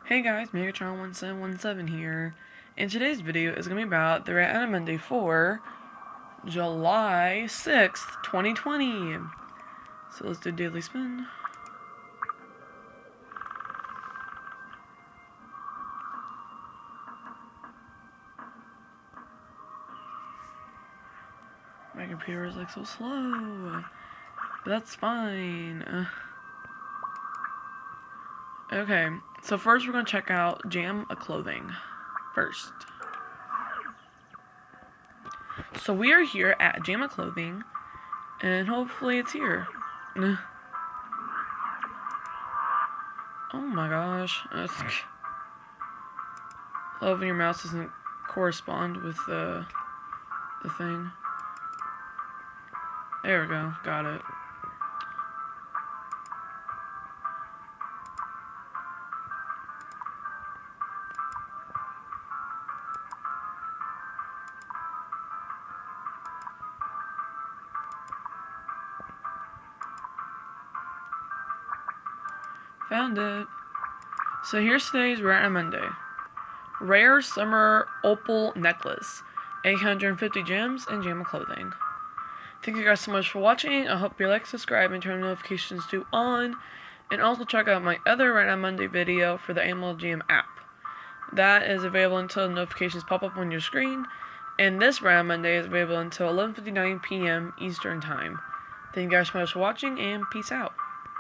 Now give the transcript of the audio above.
Hey guys, Megatron1717 here, and today's video is going to be about the Rat Monday for July 6th, 2020. So let's do daily spin. My computer is like so slow, but that's fine. Okay, so first we're going to check out Jam a Clothing first. So we are here at Jam a Clothing, and hopefully it's here. Oh my gosh. Love when your mouse doesn't correspond with the thing. There we go. Got it. Found it. So here's today's Rare Monday. Rare Summer Opal Necklace. 850 gems and Jam of Clothing. Thank you guys so much for watching. I hope you like, subscribe, and turn notifications to on. And also check out my other Rare Monday video for the MLGM app. That is available until notifications pop up on your screen. And this Rare Monday is available until 11:59 p.m. Eastern Time. Thank you guys so much for watching, and peace out.